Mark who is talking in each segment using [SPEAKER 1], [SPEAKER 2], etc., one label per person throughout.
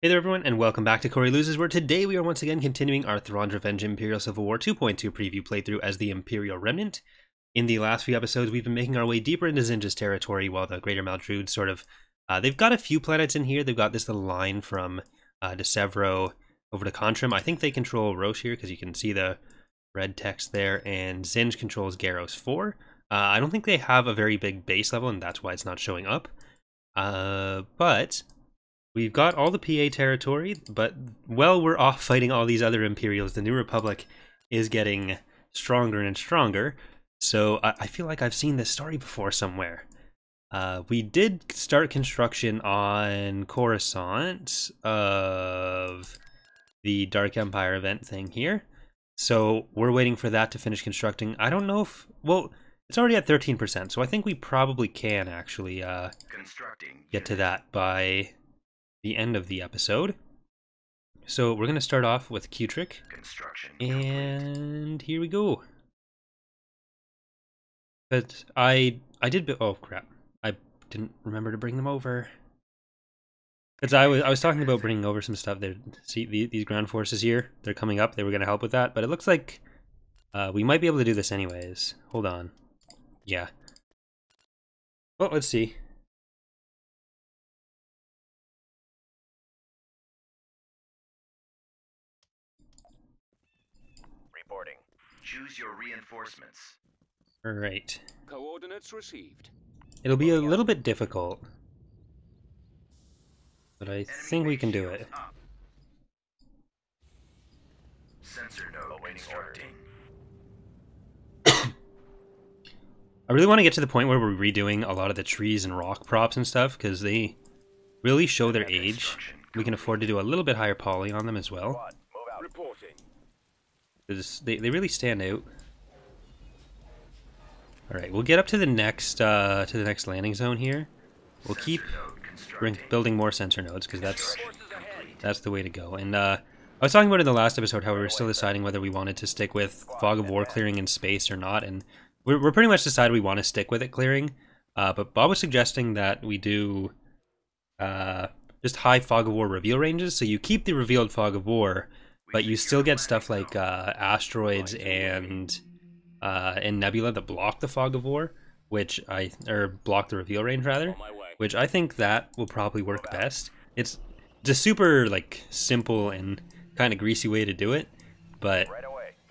[SPEAKER 1] Hey there everyone, and welcome back to Corey Loses, where today we are once again continuing our Thrawn's Revenge Imperial Civil War 2.2 preview playthrough as the Imperial Remnant. In the last few episodes, we've been making our way deeper into Zinja's territory while the Greater Maldrude sort of... they've got a few planets in here. They've got this little line from Desevro over to Contrim. I think they control Roche here, because you can see the red text there, and Zinj controls Garros 4. I don't think they have a very big base level, and that's why it's not showing up. But... we've got all the PA territory, but while we're off fighting all these other Imperials, the New Republic is getting stronger and stronger. So I feel like I've seen this story before somewhere. We did start construction on Coruscant of the Dark Empire event thing here. So we're waiting for that to finish constructing. I don't know if... well, it's already at 13%, so I think we probably can actually get to that by the end of the episode. So we're going to start off with Q-Trick, and here we go. But I did, oh crap, I didn't remember to bring them over. Because I was talking about bringing over some stuff there. See, these ground forces here, they're coming up, they were going to help with that, but it looks like we might be able to do this anyways. Hold on. Yeah. Well, let's see.
[SPEAKER 2] Choose your reinforcements.
[SPEAKER 1] Alright.
[SPEAKER 3] Coordinates received.
[SPEAKER 1] It'll be a little bit difficult, but I think we can do it.
[SPEAKER 2] Sensor node constructing.
[SPEAKER 1] I really want to get to the point where we're redoing a lot of the trees and rock props and stuff, because they really show their age. We can afford to do a little bit higher poly on them as well. They really stand out. Alright, we'll get up to the next landing zone here. We'll keep building more sensor nodes, because that's the way to go. And I was talking about in the last episode how we were still deciding whether we wanted to stick with Fog of War clearing in space or not, and we're pretty much decided we want to stick with it clearing. But Bob was suggesting that we do just high Fog of War reveal ranges, so you keep the revealed Fog of War, but you still get stuff like asteroids and nebula that block the Fog of War, or block the reveal range rather, which I think that will probably work best. It's just super like simple and kind of greasy way to do it, but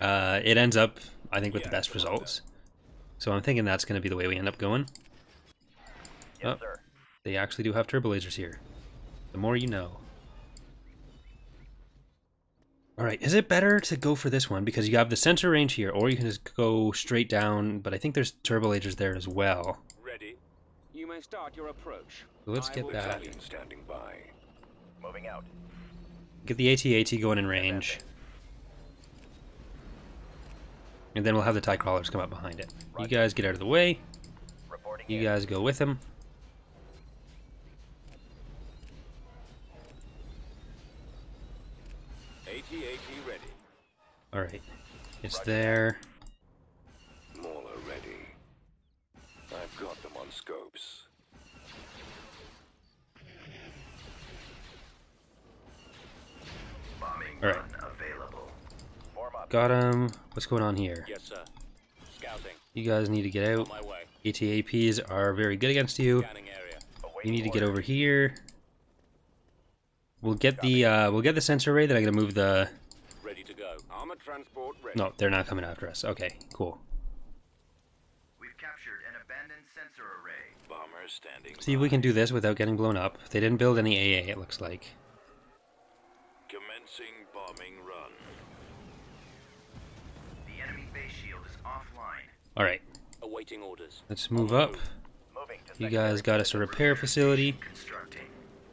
[SPEAKER 1] it ends up, I think, with the best results. So I'm thinking that's going to be the way we end up going. Oh, they actually do have turbo lasers here. The more you know. Alright, is it better to go for this one? Because you have the sensor range here, or you can just go straight down, but I think there's turbo lasers there as well.
[SPEAKER 3] Ready. You may start your approach.
[SPEAKER 1] So let's get that.
[SPEAKER 3] Standing by. Moving out.
[SPEAKER 1] Get the AT-AT going in range. And then we'll have the TIE crawlers come up behind it. You guys get out of the way. You guys go with him.
[SPEAKER 3] AT-AT ready.
[SPEAKER 1] Alright, it's there.
[SPEAKER 3] Mauler ready. I've got them on scopes.
[SPEAKER 1] Alright. Got him. What's going on here?
[SPEAKER 3] Yes, sir. Scouting.
[SPEAKER 1] You guys need to get out.
[SPEAKER 3] On my way.
[SPEAKER 1] AT-APs are very good against you.
[SPEAKER 3] Scanning area.
[SPEAKER 1] You need to get over here. We'll get the sensor array, then I'm gonna move the...
[SPEAKER 3] Ready to go. Armor transport ready.
[SPEAKER 1] No, they're not coming after us. Okay, cool.
[SPEAKER 2] We've captured an abandoned sensor array.
[SPEAKER 3] Bomber standing.
[SPEAKER 1] See if we can do this without getting blown up. They didn't build any AA, it looks like.
[SPEAKER 3] Commencing bombing run.
[SPEAKER 2] The enemy base shield is offline.
[SPEAKER 1] Alright,
[SPEAKER 3] Awaiting orders.
[SPEAKER 1] let's move up. You guys got us a repair facility,
[SPEAKER 2] Constructing.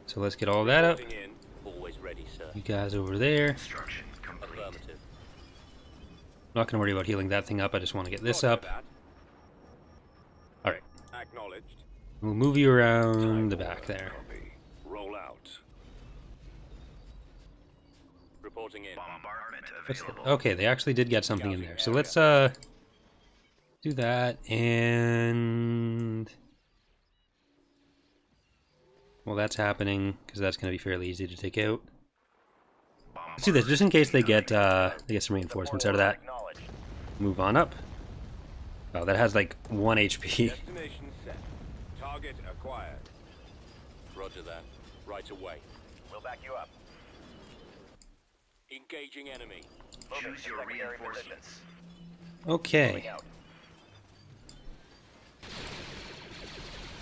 [SPEAKER 1] so let's get all that up.
[SPEAKER 3] Moving in. Always ready, sir.
[SPEAKER 1] You guys over there.
[SPEAKER 2] Construction complete.
[SPEAKER 3] Affirmative.
[SPEAKER 1] Not gonna worry about healing that thing up, I just want to get this up. Alright,
[SPEAKER 3] Acknowledged.
[SPEAKER 1] we'll move you around the back there.
[SPEAKER 3] Copy. Roll out. Reporting in.
[SPEAKER 2] Bombardment
[SPEAKER 1] What's
[SPEAKER 2] available.
[SPEAKER 1] the- okay, they actually did get something in there. So let's do that, and Well, that's happening because that's going to be fairly easy to take out. Let's do this just in case they get some reinforcements out of that. Move on up. Oh, that has like 1 HP.
[SPEAKER 3] Destination set. Target acquired. Roger that. Right away.
[SPEAKER 2] We'll back you up.
[SPEAKER 3] Engaging enemy.
[SPEAKER 2] Choose your reinforcements.
[SPEAKER 1] Okay.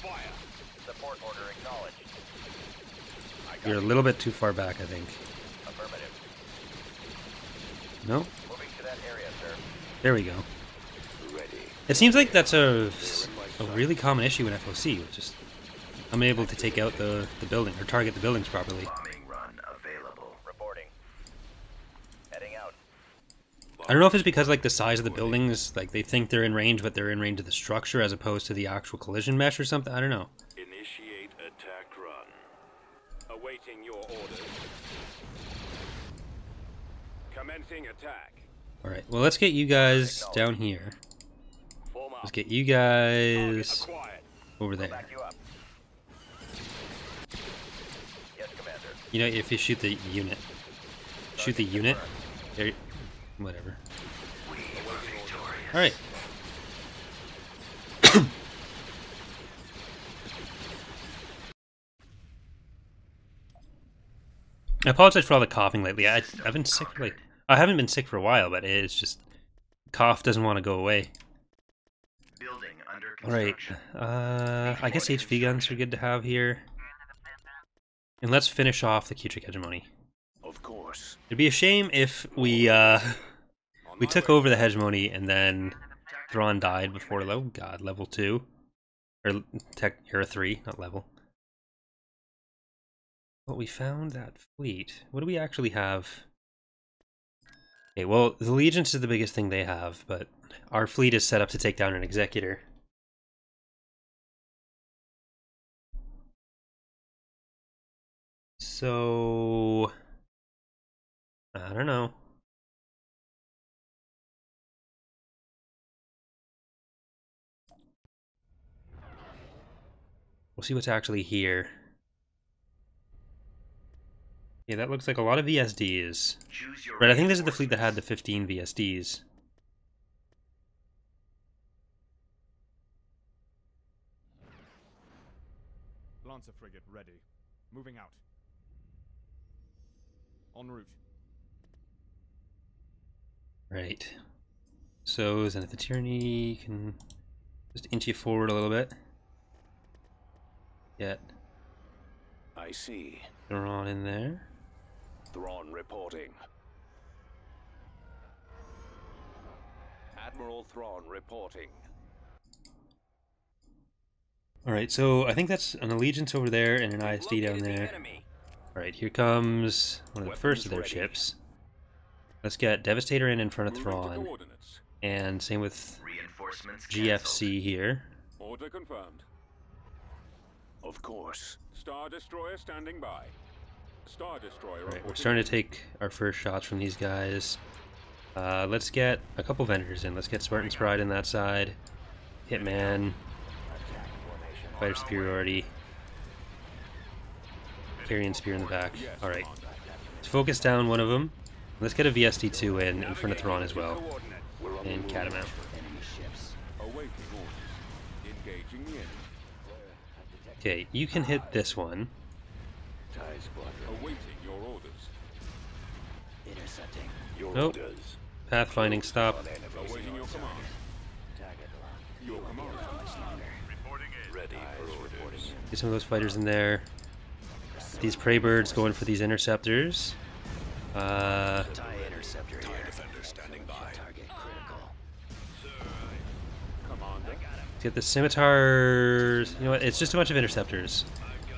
[SPEAKER 3] Fire.
[SPEAKER 2] Support order acknowledged.
[SPEAKER 1] You're a little bit too far back, I think.
[SPEAKER 2] Affirmative.
[SPEAKER 1] No?
[SPEAKER 2] Moving to that area, sir.
[SPEAKER 1] There we go.
[SPEAKER 3] Ready.
[SPEAKER 1] It seems like that's a really common issue in FOC, which is unable to take out the building or target the buildings properly.
[SPEAKER 2] Bombing run available. Reporting. Heading out.
[SPEAKER 1] I don't know if it's because like the size of the buildings, like they think they're in range, but they're in range of the structure as opposed to the actual collision mesh or something. I don't know.
[SPEAKER 3] Initiate attack run. Awaiting your orders. Commencing attack.
[SPEAKER 1] All right. Well, let's get you guys down here.
[SPEAKER 3] Form up.
[SPEAKER 1] Let's get you
[SPEAKER 3] Target
[SPEAKER 1] guys
[SPEAKER 3] acquired.
[SPEAKER 1] over there.
[SPEAKER 2] Back you up. Yes, Commander.
[SPEAKER 1] You know, if you shoot the unit, there, whatever. All right. I apologize for all the coughing lately. I've been sick for like I haven't been sick for a while, but it's just cough doesn't want to go away.
[SPEAKER 2] Building under
[SPEAKER 1] All right.
[SPEAKER 2] construction.
[SPEAKER 1] I guess HV guns are good to have here. And let's finish off the Kutric hegemony.
[SPEAKER 3] Of course.
[SPEAKER 1] It'd be a shame if we took over the hegemony and then Thrawn died before level 2 or tech era 3, not level. But we found that fleet. What do we actually have? Okay, well, the Legions is the biggest thing they have, but our fleet is set up to take down an Executor. So I don't know. We'll see what's actually here. Yeah, that looks like a lot of VSDs.
[SPEAKER 2] Choose your
[SPEAKER 1] Right, I think this is the fleet that had the 15 VSDs.
[SPEAKER 4] Lancer frigate ready. Moving out. En route.
[SPEAKER 1] Right. So, Zenith the Tyranny can just inch you forward a little bit. Get
[SPEAKER 3] I see.
[SPEAKER 1] Thrawn in there.
[SPEAKER 3] Thrawn reporting. Admiral Thrawn reporting.
[SPEAKER 1] Alright, so I think that's an Allegiance over there and an ISD down there. Alright, here comes one of the first of their ships. Let's get Devastator in front of Thrawn. And same with
[SPEAKER 2] reinforcements
[SPEAKER 1] GFC here.
[SPEAKER 3] Order confirmed. Of course. Star Destroyer standing by. Star Destroyer.
[SPEAKER 1] Alright, we're starting to take our first shots from these guys. Let's get a couple vendors in. Let's get Spartan's Pride in that side. Hitman. Fighter Superiority. Carrion Spear in the back. Alright. Let's focus down one of them. Let's get a VSD2 in front of Thrawn as well. And Catamount.
[SPEAKER 3] Awaiting orders. Engaging the enemy.
[SPEAKER 1] Okay, you can hit this one.
[SPEAKER 3] Awaiting your orders.
[SPEAKER 2] Intercepting.
[SPEAKER 3] Your
[SPEAKER 1] Nope.
[SPEAKER 3] orders.
[SPEAKER 1] Pathfinding stop.
[SPEAKER 3] Awaiting your command. Your command. Reporting in. Ready for orders.
[SPEAKER 1] Get some of those fighters in there. These prey birds going for these interceptors.
[SPEAKER 2] TIE interceptor
[SPEAKER 3] TIE
[SPEAKER 2] here.
[SPEAKER 3] defender standing by.
[SPEAKER 2] Target critical.
[SPEAKER 3] Commander.
[SPEAKER 1] Get the scimitars. You know what? It's just a bunch of interceptors.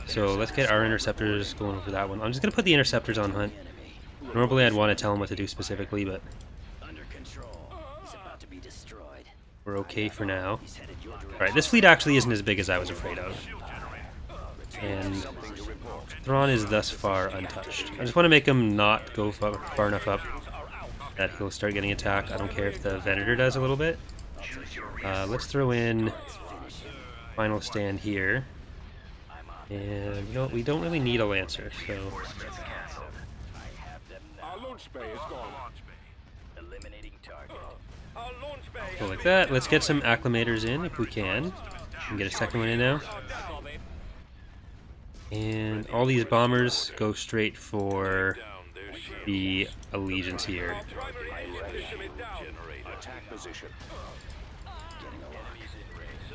[SPEAKER 1] So let's get our interceptors going for that one. I'm just gonna put the interceptors on hunt. Normally I'd want to tell them what to do specifically, but
[SPEAKER 2] Under control. He's about to be destroyed.
[SPEAKER 1] we're okay for now.
[SPEAKER 2] He's headed your direction.
[SPEAKER 1] Alright, this fleet actually isn't as big as I was afraid of. And Thrawn is thus far untouched. I just want to make him not go far enough up that he'll start getting attacked. I don't care if the Venator does a little bit. Let's throw in Final Stand here.
[SPEAKER 2] I'm on
[SPEAKER 1] And you know what, we don't really need a Lancer, so
[SPEAKER 3] Our launch bay is gone. Eliminating target. Our launch bay.
[SPEAKER 1] go like that. Let's get some acclimators in if we can. And get a second one in now. And all these bombers go straight for the Allegiance here.
[SPEAKER 3] Attack position.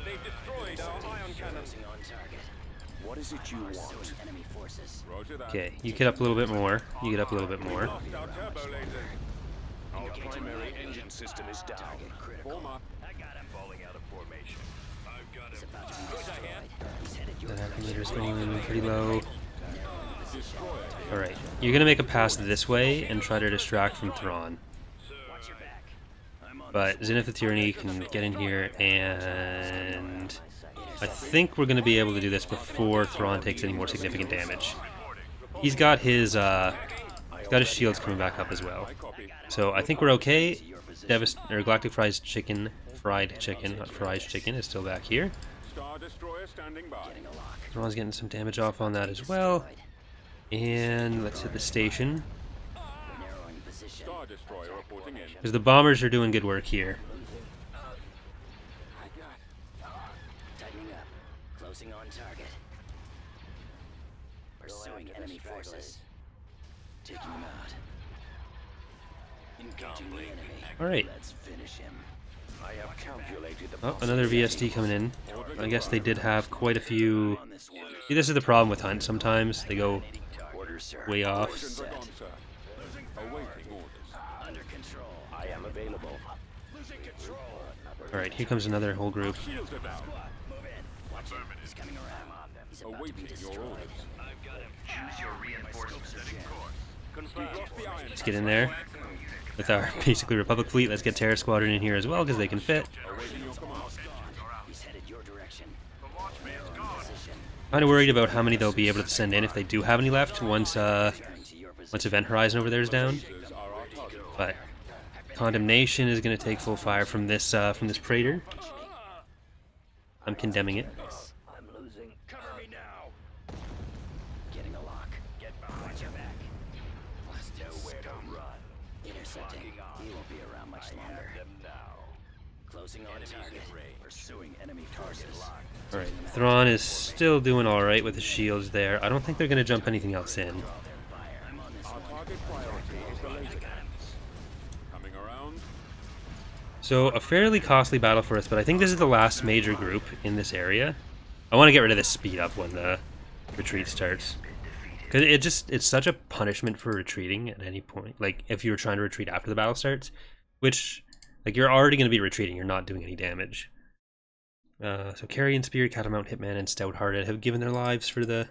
[SPEAKER 3] They've destroyed our ion cannons. What is it you want? Enemy forces.
[SPEAKER 1] Okay, you get up a little bit more. You get up a little bit more.
[SPEAKER 3] Our primary engine system is down. I got him falling out of formation. I've got him. About to be destroyed.
[SPEAKER 1] That acclimator's going pretty low. Alright, you're gonna make a pass this way and try to distract from Thrawn. But Zenith the Tyranny can get in here, and I think we're gonna be able to do this before Thrawn takes any more significant damage. He's got his shields coming back up as well. So I think we're okay. Galactic fried chicken, not fried chicken, is still back here. Thrawn's getting some damage off on that as well. And let's hit the station. Because the bombers are doing good work here.
[SPEAKER 5] Tightening up. Closing on target. Pursuing enemy forces. Taking him out. Engaging the enemy.
[SPEAKER 1] Alright.
[SPEAKER 5] Let's finish him.
[SPEAKER 3] I have calculated the
[SPEAKER 1] Oh, another VSD coming in. I guess they did have quite a few... See, this is the problem with Hunt. Sometimes they go way off.
[SPEAKER 5] Under control. I am available. Losing control.
[SPEAKER 1] Alright, here comes another whole group.
[SPEAKER 5] Move in. Watch him. He's coming around. He's about to be destroyed. I've got him.
[SPEAKER 2] Choose your reinforcements.
[SPEAKER 1] Let's get in there. With our basically Republic fleet, let's get Terror Squadron in here as well, because they can fit.
[SPEAKER 5] He's headed your direction.
[SPEAKER 1] Kind of worried about how many they'll be able to send in if they do have any left once Event Horizon over there is down. But Condemnation is going to take full fire from this Praetor. I'm condemning it.
[SPEAKER 5] I'm losing. Cover me now. Getting a lock. Get behind your back. Nowhere to run. Intercepting. He won't be around much longer. Closing on target. Pursuing enemy forces.
[SPEAKER 1] Alright, Thrawn is still doing alright with the shields there. I don't think they're going to jump anything else in. So, a fairly costly battle for us, but I think this is the last major group in this area. I want to get rid of this speed up when the retreat starts. Because it's such a punishment for retreating at any point. Like, if you were trying to retreat after the battle starts, which, like, you're already going to be retreating, you're not doing any damage. So Carrion Spear, Catamount, Hitman, and Stout-Hearted have given their lives for the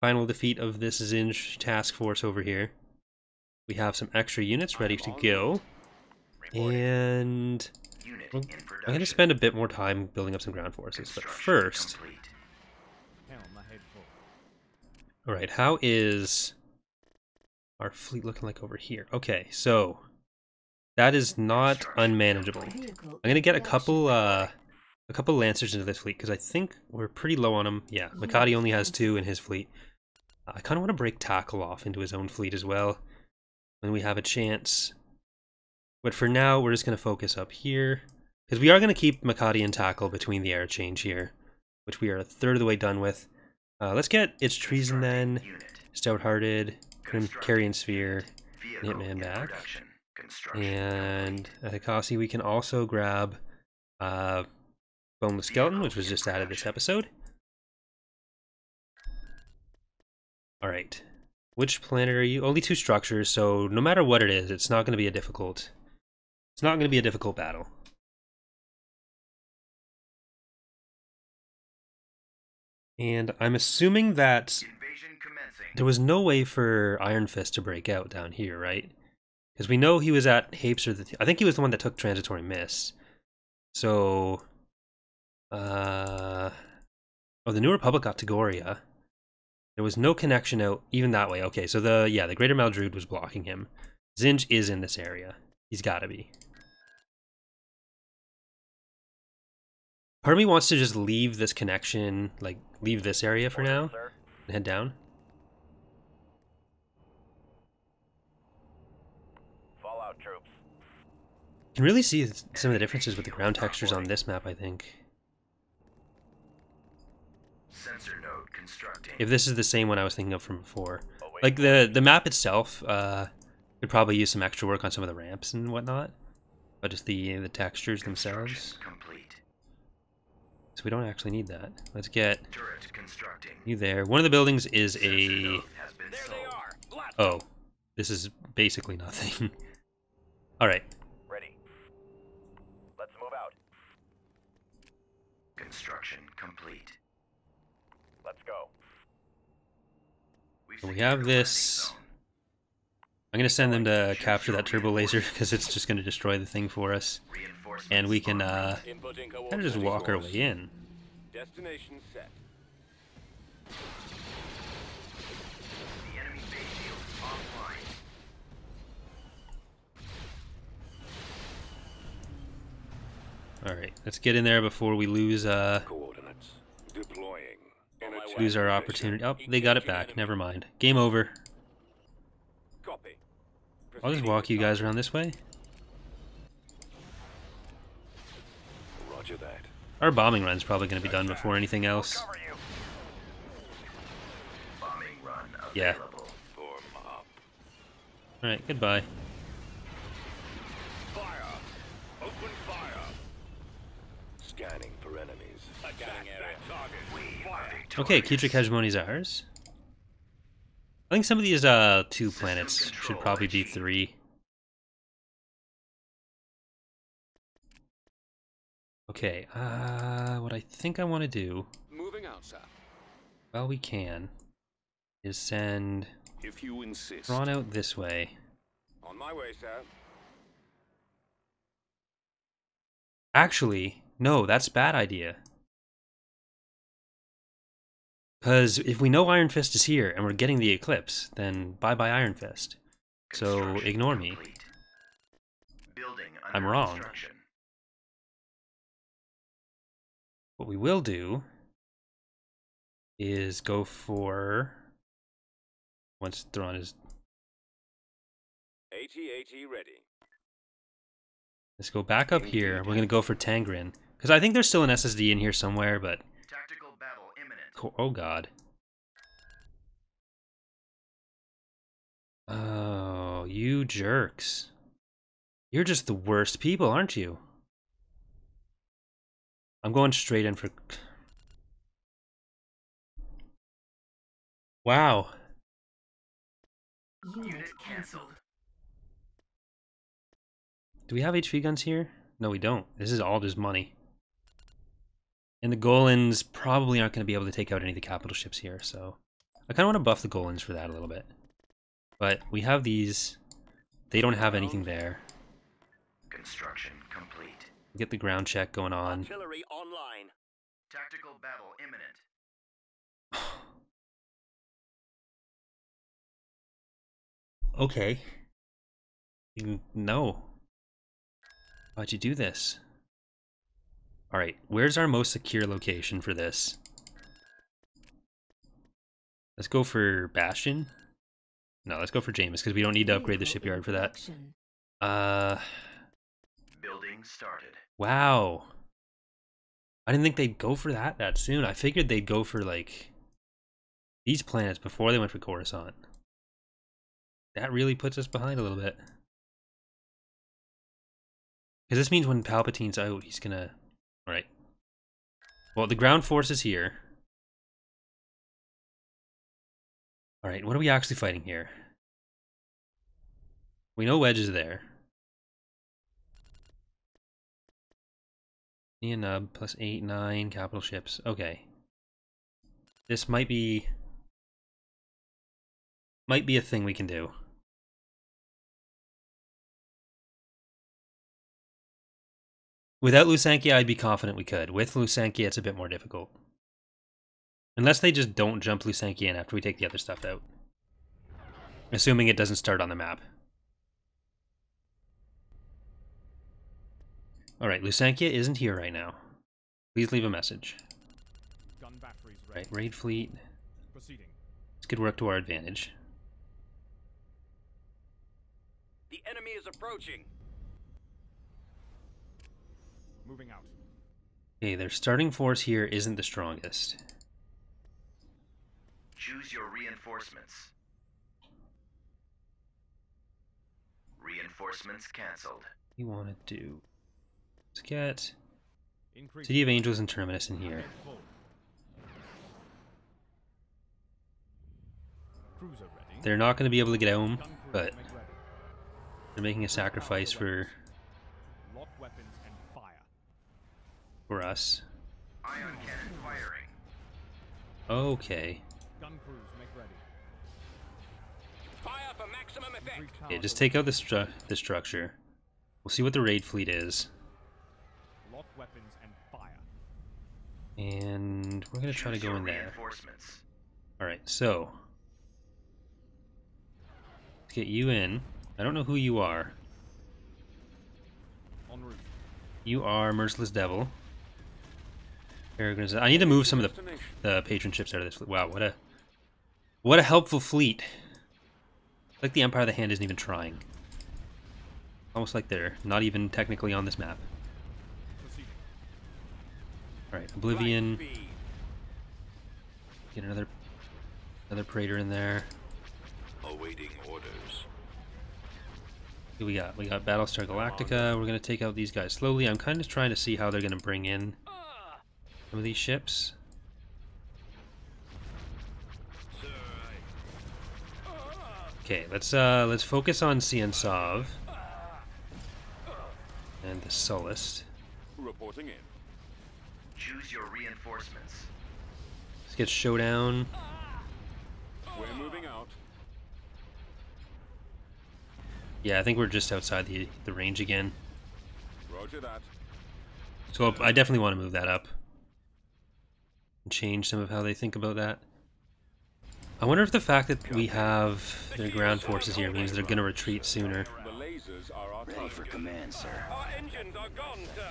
[SPEAKER 1] final defeat of this Zinj task force over here. We have some extra units ready to go. And I'm going to spend a bit more time building up some ground forces. But first... Alright, how is our fleet looking like over here? Okay, so that is not unmanageable. I'm going to get a couple Lancers into this fleet, because I think we're pretty low on them. Yeah, Makati only has 2 in his fleet. I kind of want to break Tackle off into his own fleet as well, when we have a chance. But for now, we're just going to focus up here, because we are going to keep Makati and Tackle between the air change here, which we are a third of the way done with. Let's get It's Treason then, Stout-Hearted, Carrion Sphere, and Hitman back. And at Akasi, we can also grab Boneless Skeleton, which was just added this episode. Alright. Which planet are you? Only 2 structures, so no matter what it is, it's not going to be a difficult... It's not going to be a difficult battle. And I'm assuming that there was no way for Iron Fist to break out down here, right? Because we know he was at Hapeser. I think he was the one that took Transitory Miss. So... oh, the New Republic got Tagoria. There was no connection out even that way. Okay, so the Greater Maldrude was blocking him. Zinj is in this area. He's gotta be. Part of me wants to just leave this connection, like, leave this area for now. Head down.
[SPEAKER 3] Fallout troops.
[SPEAKER 1] You can really see some of the differences with the ground textures on this map, I think.
[SPEAKER 2] Sensor node constructing.
[SPEAKER 1] If this is the same one I was thinking of from before. Like, the map itself could probably use some extra work on some of the ramps and whatnot. But just the textures themselves.
[SPEAKER 2] Complete.
[SPEAKER 1] So we don't actually need that. Let's get
[SPEAKER 2] Turret constructing.
[SPEAKER 1] you there. One of the buildings is
[SPEAKER 2] Sensor
[SPEAKER 1] a...
[SPEAKER 2] node has been
[SPEAKER 3] There
[SPEAKER 2] sold.
[SPEAKER 3] they are. Blast
[SPEAKER 1] Oh, this is basically nothing. Alright,
[SPEAKER 3] Ready. Let's move out.
[SPEAKER 2] Construction complete.
[SPEAKER 3] Let's go.
[SPEAKER 2] We've
[SPEAKER 1] so we
[SPEAKER 2] secured
[SPEAKER 1] have
[SPEAKER 2] a
[SPEAKER 1] this.
[SPEAKER 2] landing zone.
[SPEAKER 1] I'm going to send them to capture that turbo laser because it's just going to destroy the thing for us.
[SPEAKER 2] Reinforcements
[SPEAKER 1] And we can
[SPEAKER 2] en route.
[SPEAKER 3] Inputting
[SPEAKER 1] kind of just walk our way in.
[SPEAKER 3] Destination set.
[SPEAKER 2] The enemy base shield is offline.
[SPEAKER 1] Alright, let's get in there before we lose
[SPEAKER 3] Coordinates. Deploying.
[SPEAKER 1] lose our opportunity. Oh, they got it back. Never mind. Game over.
[SPEAKER 3] Copy.
[SPEAKER 1] I'll just walk you guys around this way.
[SPEAKER 3] Roger that.
[SPEAKER 1] Our bombing run's probably going to be done before anything else.
[SPEAKER 3] Cover you.
[SPEAKER 2] Bombing run
[SPEAKER 1] Yeah.
[SPEAKER 2] available.
[SPEAKER 3] Form up.
[SPEAKER 1] Alright, goodbye.
[SPEAKER 3] Fire. Open fire. Scanning for enemies. Scanning area. Target.
[SPEAKER 2] We are
[SPEAKER 1] Okay,
[SPEAKER 2] victorious.
[SPEAKER 1] Keetric Hegemony's ours. I think some of these 2 planets should probably be 3. Okay, what I think I want to do,
[SPEAKER 3] Moving out, sir.
[SPEAKER 1] well we can, is send
[SPEAKER 3] If you insist.
[SPEAKER 1] Thrawn out this way.
[SPEAKER 3] On my way, sir.
[SPEAKER 1] Actually, no, that's a bad idea. Because if we know Iron Fist is here and we're getting the Eclipse, then bye-bye Iron Fist. So
[SPEAKER 2] Construction
[SPEAKER 1] ignore me.
[SPEAKER 2] complete. Building
[SPEAKER 1] I'm
[SPEAKER 2] under
[SPEAKER 1] wrong.
[SPEAKER 2] construction.
[SPEAKER 1] What we will do is go for, once Thrawn is,
[SPEAKER 3] AT-AT ready.
[SPEAKER 1] let's go back up here. We're going to go for Tangren. Because I think there's still an SSD in here somewhere, but,
[SPEAKER 2] Tactical battle imminent.
[SPEAKER 1] oh god. Oh, you jerks. You're just the worst people, aren't you? I'm going straight in for... Wow.
[SPEAKER 2] Unit cancelled.
[SPEAKER 1] Do we have HV guns here? No, we don't. This is all just money. And the Golans probably aren't going to be able to take out any of the capital ships here, so... I kind of want to buff the Golans for that a little bit. But we have these. They don't have anything there.
[SPEAKER 2] Construction complete.
[SPEAKER 1] Get the ground check going on.
[SPEAKER 3] Artillery online.
[SPEAKER 2] Tactical battle imminent.
[SPEAKER 1] Okay. No. Why'd you do this? Alright, where's our most secure location for this? Let's go for Bastion. No, let's go for Jameis, because we don't need to upgrade the shipyard for that.
[SPEAKER 2] Building started.
[SPEAKER 1] Wow. I didn't think they'd go for that soon. I figured they'd go for, like, these planets before they went for Coruscant. That really puts us behind a little bit. Because this means when Palpatine's out, he's gonna... Alright. Well, the ground force is here. Alright, what are we actually fighting here? We know Wedge is there. Nia Nub plus 8, 9 capital ships. Okay. This might be a thing we can do. Without Lusankia, I'd be confident we could. With Lusankia, it's a bit more difficult. Unless they just don't jump Lusankia in after we take the other stuff out. Assuming it doesn't start on the map. Alright, Lusankia isn't here right now. Please leave a message.
[SPEAKER 4] Gun batteries ready.
[SPEAKER 1] Right, raid fleet.
[SPEAKER 4] Proceeding.
[SPEAKER 1] This could work to our advantage.
[SPEAKER 3] The enemy is approaching.
[SPEAKER 4] Moving out.
[SPEAKER 1] Okay, their starting force here isn't the strongest.
[SPEAKER 2] Choose your reinforcements. Reinforcements cancelled.
[SPEAKER 1] We want to do... Let's get
[SPEAKER 4] Increase.
[SPEAKER 1] City of Angels and Terminus in here.
[SPEAKER 4] Full. Cruiser ready.
[SPEAKER 1] They're not going to be able to get home,
[SPEAKER 4] Gun crews
[SPEAKER 1] but
[SPEAKER 4] make ready.
[SPEAKER 1] they're making a sacrifice for
[SPEAKER 4] Lock weapons and fire.
[SPEAKER 1] us.
[SPEAKER 2] Ion cannon firing.
[SPEAKER 1] Okay.
[SPEAKER 4] Gun crews make ready.
[SPEAKER 3] Fire for maximum effect.
[SPEAKER 4] Increase
[SPEAKER 1] Okay,
[SPEAKER 4] power
[SPEAKER 1] just
[SPEAKER 4] for
[SPEAKER 1] take out the structure. We'll see what the raid fleet is.
[SPEAKER 4] lock weapons and fire.
[SPEAKER 1] And we're going to try to
[SPEAKER 2] Choose
[SPEAKER 1] go
[SPEAKER 2] your
[SPEAKER 1] in there.
[SPEAKER 2] Reinforcements.
[SPEAKER 1] Alright, so... let's get you in. I don't know who you are.
[SPEAKER 4] En route.
[SPEAKER 1] You are Merciless Devil. I need to move some of the patron ships out of this fleet. Wow, what a helpful fleet. Like the Empire of the Hand isn't even trying. Almost like they're not even technically on this map.
[SPEAKER 4] Proceeding.
[SPEAKER 1] Alright, Oblivion.
[SPEAKER 3] Light speed.
[SPEAKER 1] Get another Praetor in there.
[SPEAKER 3] Awaiting orders.
[SPEAKER 1] Who we got? We got Battlestar Galactica. We're gonna take out these guys slowly. I'm kind of trying to see how they're gonna bring in some of these ships. Okay, let's focus on Ciansov and the Sullust.
[SPEAKER 3] Reporting in.
[SPEAKER 2] Choose your reinforcements.
[SPEAKER 1] Let's get Showdown.
[SPEAKER 3] We're moving out.
[SPEAKER 1] Yeah, I think we're just outside the range again.
[SPEAKER 3] Roger that.
[SPEAKER 1] So I definitely want to move that up and change some of how they think about that. I wonder if the fact that we have their ground forces here means they're going to retreat sooner.
[SPEAKER 3] The lasers are our
[SPEAKER 5] Ready
[SPEAKER 3] target.
[SPEAKER 5] for command, sir.
[SPEAKER 3] Our engines are gone, sir.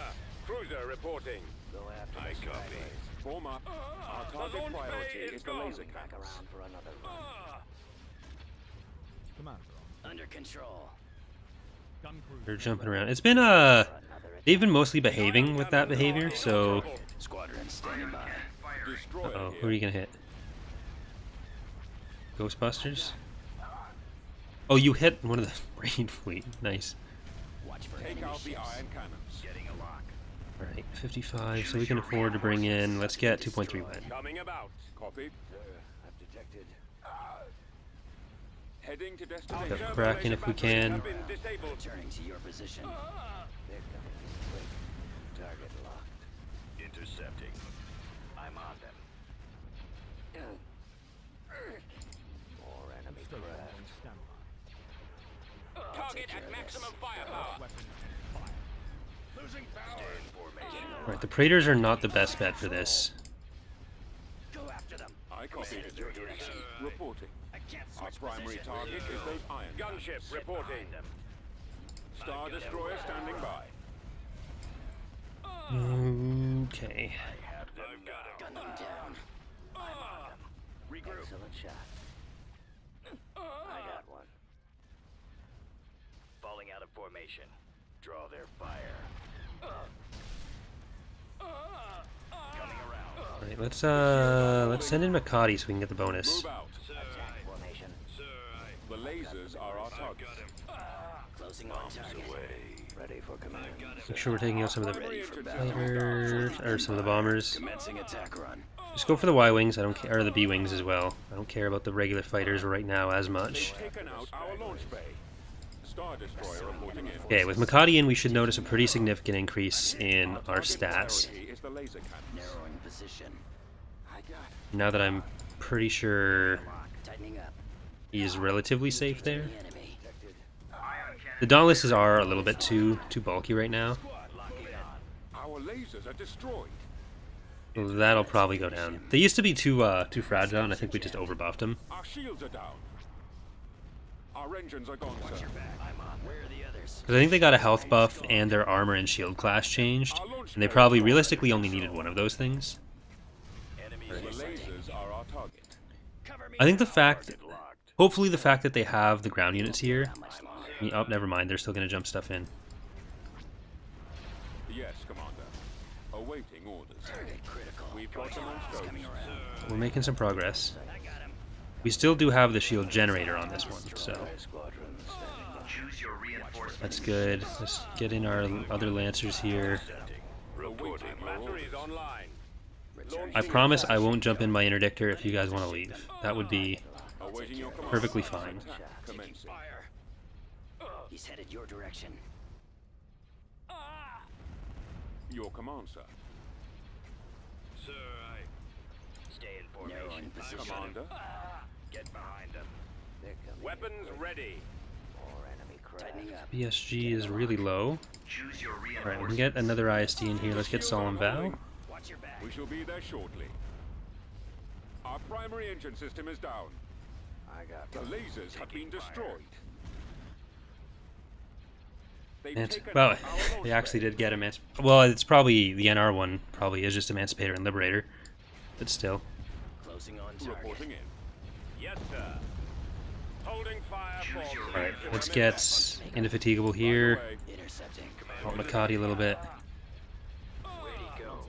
[SPEAKER 3] Cruiser reporting. Go after I copy. Form up. Our target priority is the laser cannons.
[SPEAKER 5] for another run.
[SPEAKER 4] Commander on.
[SPEAKER 5] Under control.
[SPEAKER 4] Gun crews.
[SPEAKER 1] They're jumping around. It's been they've been mostly behaving with that behavior, so
[SPEAKER 5] Squadron standing by.
[SPEAKER 2] Firing.
[SPEAKER 3] Destroyer
[SPEAKER 1] uh-oh, who
[SPEAKER 3] here.
[SPEAKER 1] are you going to hit? Ghostbusters? Oh, you hit one of the raid fleet. Nice.
[SPEAKER 5] Watch for
[SPEAKER 3] Take
[SPEAKER 5] enemy
[SPEAKER 3] out the
[SPEAKER 5] ships.
[SPEAKER 3] iron cannons. Getting a lock.
[SPEAKER 1] Alright, 55, so we can afford to bring in, let's get 2.3 win.
[SPEAKER 3] Coming about. Copied.
[SPEAKER 5] I've detected.
[SPEAKER 3] Heading to destination.
[SPEAKER 1] Got Kraken if we can.
[SPEAKER 3] Have been disabled.
[SPEAKER 5] Returning to your position. They're coming in quick. Target locked.
[SPEAKER 3] Intercepting.
[SPEAKER 5] I'm on them. More enemy
[SPEAKER 4] Station
[SPEAKER 5] craft.
[SPEAKER 4] on standby.
[SPEAKER 3] Target
[SPEAKER 5] care
[SPEAKER 3] at
[SPEAKER 5] of
[SPEAKER 3] maximum
[SPEAKER 5] this.
[SPEAKER 3] firepower.
[SPEAKER 4] Weapons and fire.
[SPEAKER 3] Losing power. Stay in formation.
[SPEAKER 1] Alright, the Praetors are not the best bet for this.
[SPEAKER 5] Go after them.
[SPEAKER 3] I copy.
[SPEAKER 5] Headed your direction.
[SPEAKER 3] Reporting.
[SPEAKER 5] I can't
[SPEAKER 3] Our
[SPEAKER 5] switch
[SPEAKER 3] primary
[SPEAKER 5] position.
[SPEAKER 3] target is those iron
[SPEAKER 5] Sit
[SPEAKER 3] gunship reporting.
[SPEAKER 5] behind them.
[SPEAKER 3] Star Destroyer standing by.
[SPEAKER 1] Okay.
[SPEAKER 3] I've got it.
[SPEAKER 5] Gun them down. I'm on them. Regroup. Excellent shot. I got one. Falling out of formation. Draw their fire. Coming around.
[SPEAKER 1] Alright, let's send in Makati so we can get the bonus.
[SPEAKER 3] Move out.
[SPEAKER 5] Attack formation.
[SPEAKER 3] The lasers are our target.
[SPEAKER 5] Closing on target. Ready for command.
[SPEAKER 1] Make sure we're taking out some of the
[SPEAKER 5] Ready for battle.
[SPEAKER 1] fighters, or some of the bombers.
[SPEAKER 5] Commencing attack run.
[SPEAKER 1] Just go for the Y-Wings, I don't care, or the B-Wings as well. I don't care about the regular fighters right now as much.
[SPEAKER 3] Taken out our launch bay. Star Destroyer reporting in.
[SPEAKER 1] Okay, with Makati in, we should notice a pretty significant increase in our stats.
[SPEAKER 3] Priority is the laser cannons.
[SPEAKER 5] Narrowing position. I got it.
[SPEAKER 1] Now that I'm pretty sure
[SPEAKER 5] Tightening up.
[SPEAKER 1] he is relatively safe there.
[SPEAKER 5] The enemy.
[SPEAKER 2] Ion cannon.
[SPEAKER 1] The Dauntlesses are a little bit too bulky right now.
[SPEAKER 3] Our lasers are destroyed.
[SPEAKER 1] So that'll probably go down. They used to be too fragile, and I think we just overbuffed them.
[SPEAKER 3] Our shields are down. Our engines are gone, sir.
[SPEAKER 5] I'm on. Where are the others?
[SPEAKER 1] Because I think they got a health buff and their armor and shield class changed, and they probably realistically only needed one of those things.
[SPEAKER 5] Enemy
[SPEAKER 3] The lasers are our target.
[SPEAKER 5] Cover
[SPEAKER 1] I think the fact, hopefully the fact that they have the ground units here. Oh, never mind. They're still gonna jump stuff in.
[SPEAKER 3] Yes, Commander. Awaiting orders.
[SPEAKER 5] Target critical.
[SPEAKER 3] We've got some
[SPEAKER 5] Coming around.
[SPEAKER 1] We're making some progress.
[SPEAKER 5] I got him.
[SPEAKER 1] We still do have the shield generator on this one, so
[SPEAKER 2] Choose your reinforcements.
[SPEAKER 1] that's good. Let's get in our other lancers here.
[SPEAKER 3] Reporting. Batteries online.
[SPEAKER 1] I promise I won't jump in my interdictor if you guys want to leave. That would be
[SPEAKER 3] Awaiting your command.
[SPEAKER 1] perfectly fine.
[SPEAKER 3] Commencing.
[SPEAKER 5] He's headed your direction.
[SPEAKER 3] Your command, sir.
[SPEAKER 5] Sir, stay in formation.
[SPEAKER 3] Commander.
[SPEAKER 5] Get behind them.
[SPEAKER 3] Weapons ready.
[SPEAKER 5] Tightening up.
[SPEAKER 1] BSG is really low.
[SPEAKER 2] Choose your
[SPEAKER 1] Alright, we
[SPEAKER 2] reinforcements.
[SPEAKER 1] can get another ISD in here. Let's get Solemn Vow.
[SPEAKER 5] Watch your back.
[SPEAKER 3] We shall be there shortly. Our primary engine system is down. The lasers have been destroyed. They've
[SPEAKER 1] And,
[SPEAKER 3] taken
[SPEAKER 1] well,
[SPEAKER 3] out our
[SPEAKER 1] they actually did get Well, it's probably, the NR one probably is just Emancipator and Liberator. But still.
[SPEAKER 5] Closing on target.
[SPEAKER 3] Reporting in. Yes, sir. Holding fire
[SPEAKER 2] Choose your
[SPEAKER 3] for
[SPEAKER 1] Alright, let's get Indefatigable here.
[SPEAKER 5] Intercepting.
[SPEAKER 1] Help Makati a little bit.
[SPEAKER 5] Where'd he go?